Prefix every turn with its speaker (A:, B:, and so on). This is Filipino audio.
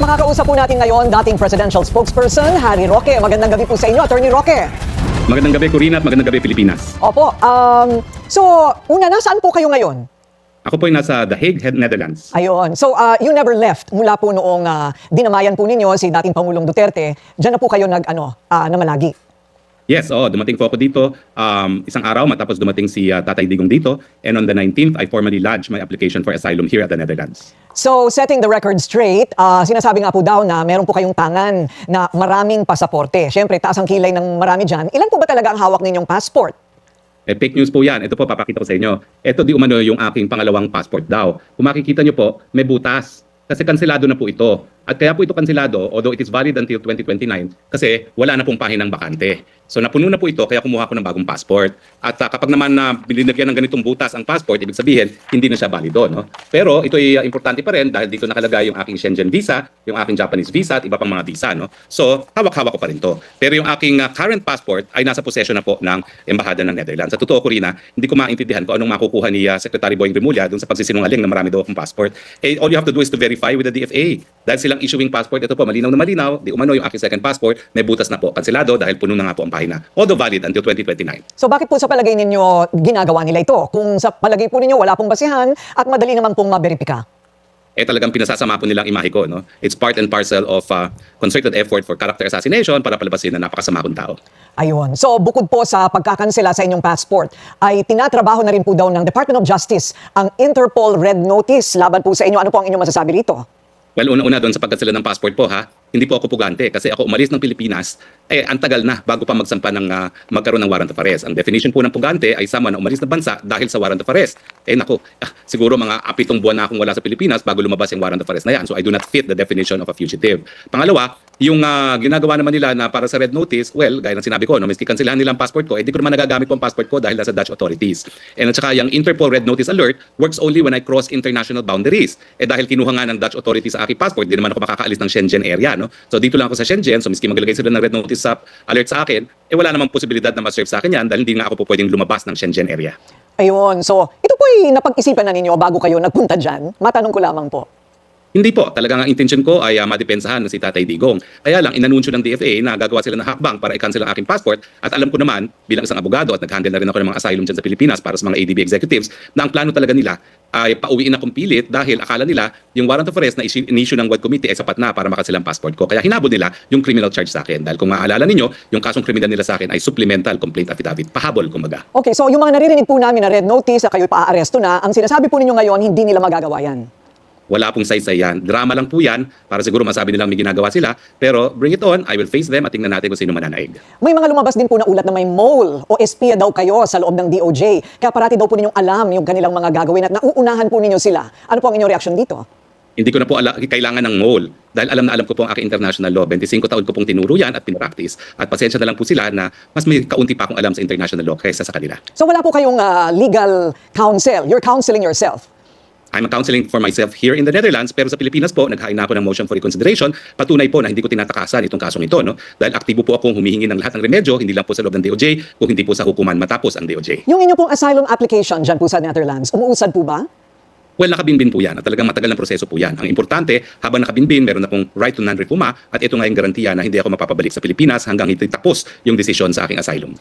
A: Makakausap po natin ngayon dating presidential spokesperson, Harry Roque. Magandang gabi po sa inyo, Attorney Roque.
B: Magandang gabi, Corina, at magandang gabi, Pilipinas.
A: Opo. Una, nasaan po kayo ngayon?
B: Ako po ay nasa The Hague, Netherlands.
A: Ayun. So, you never left mula po noong dinamayan po ninyo si dating Pangulong Duterte. Diyan na po kayo namalagi.
B: Yes, dumating po ako dito isang araw matapos dumating si Tatay Digong dito. And on the 19th, I formally lodged my application for asylum here at the Netherlands.
A: So, setting the record straight, sinasabi nga po daw na meron po kayong tangan na maraming pasaporte. Siyempre, taas ang kilay ng marami dyan. Ilan po ba talaga ang hawak ninyong passport?
B: Fake news po yan. Ito po, papakita ko sa inyo. Ito di umano yung aking pangalawang passport daw. Kung makikita nyo po, may butas. Kasi kanselado na po ito. At kaya po ito kanselado, although it is valid until 2029, kasi wala na pong pahinang bakante. So napuno na po ito, kaya kumuha ko ng bagong passport. At kapag naman binilagyan ng ganitong butas ang passport, ibig sabihin, hindi na siya valido. No? Pero ito ay importante pa rin dahil dito nakalagay yung aking Schengen visa, yung aking Japanese visa at iba pang mga visa. No? So hawak-hawak ko pa rin to. Pero yung aking current passport ay nasa possession na po ng Embahada ng Netherlands. Sa totoo, Corina, hindi ko maintindihan kung anong makukuha ni Secretary Boying Remulla dun sa pagsisinungaling na marami daw akong passport. All you have to do is to verify with the DFA. Dahil silang issuing passport, ito po, malinaw na malinaw, di umano yung aking second passport, may butas na po, kanselado dahil puno na nga po ang pahina. Although valid until 2029.
A: So bakit po sa palagay ninyo ginagawa nila ito? Kung sa palagay po ninyo wala pong basihan at madali naman pong maberipika?
B: Talagang pinasasama po nilang imahe ko. No? It's part and parcel of concerted effort for character assassination para palabasin na napakasama kong tao.
A: Ayun. So bukod po sa pagkakansela sa inyong passport, ay tinatrabaho na rin po daw ng Department of Justice ang Interpol Red Notice laban po sa inyo. Ano po ang inyong masasabi rito?
B: Well, una-una doon sa pagkansela ng passport po hindi po ako pugante kasi ako umalis ng Pilipinas ang tagal na bago pa magsampa ng magkaroon ng warrant of arrest. Ang definition po ng pugante ay someone na umalis na bansa dahil sa warrant of arrest. Siguro mga 7 buwan na akong wala sa Pilipinas bago lumabas yung warrant of arrest na yan. So I do not fit the definition of a fugitive. Pangalawa, yung ginagawa naman nila na para sa red notice, well, gaya ng sinabi ko, miski kanselahan nila ang passport ko, di ko naman nagagamit po ang passport ko dahil nasa Dutch authorities. And at saka yung Interpol Red Notice Alert works only when I cross international boundaries. Dahil kinuha nga ng Dutch authorities sa aking passport, di naman ako makakaalis ng Schengen area. No? So dito lang ako sa Schengen, so miski maglagay sila ng red notice sa alert sa akin, wala namang posibilidad na ma-serve sa akin yan dahil hindi nga ako po pwedeng lumabas ng Schengen area.
A: Ayun. So ito po ay napag-isipan na ninyo bago kayo nagpunta dyan? Matanong ko lamang po.
B: Hindi po. Talagang ang intention ko ay madepensahan na si Tatay Digong. Kaya lang, inanunsyo ng DFA na gagawa sila ng hakbang para i-cancel ang aking passport. At alam ko naman, bilang isang abogado at nag-handle na rin ako ng mga asylum dyan sa Pilipinas para sa mga ADB executives, na ang plano talaga nila ay pauwiin akong pilit dahil akala nila yung warrant of arrest na in-issue ng WAD committee ay sapat na para makancel ang passport ko. Kaya hinabol nila yung criminal charge sa akin. Dahil kung maaalala ninyo, yung kasong kriminal nila sa akin ay supplemental complaint affidavit. Pahabol, kumbaga.
A: Okay, so yung mga naririnig po namin na red notice na kayo pa-aresto na, ang sinasabi po ninyo ngayon, hindi nila magagawa yan.
B: Wala pong saysay yan. Drama lang po yan para siguro masabi nilang may ginagawa sila. Pero bring it on, I will face them at tingnan natin kung sino mananaig.
A: May mga lumabas din po na ulat na may mole o espia daw kayo sa loob ng DOJ. Kaya parati daw po ninyong alam yung kanilang mga gagawin at nauunahan po ninyo sila. Ano po ang inyong reaksyon dito?
B: Hindi ko na po kailangan ng mole. Dahil alam na alam ko po ang aking international law. 25 taon ko pong tinuro yan at pinractice. At pasensya na lang po sila na mas may kaunti pa akong alam sa international law kaysa sa kanila.
A: So wala po kayong legal counsel. You're counseling yourself.
B: I'm counseling for myself here in the Netherlands, pero sa Pilipinas po, naghain na ako ng motion for reconsideration. Patunay po na hindi ko tinatakasan itong kasong ito. No? Dahil aktibo po akong humihingi ng lahat ng remedyo, hindi lang po sa loob ng DOJ, kung hindi po sa hukuman matapos ang DOJ.
A: Yung inyo pong asylum application dyan po sa Netherlands, umuusad po ba?
B: Well, nakabinbin po yan at talagang matagal na proseso po yan. Ang importante, habang nakabinbin, meron na pong right to non-refuma at ito nga yung garantiya na hindi ako mapapabalik sa Pilipinas hanggang hindi tapos yung desisyon sa aking asylum.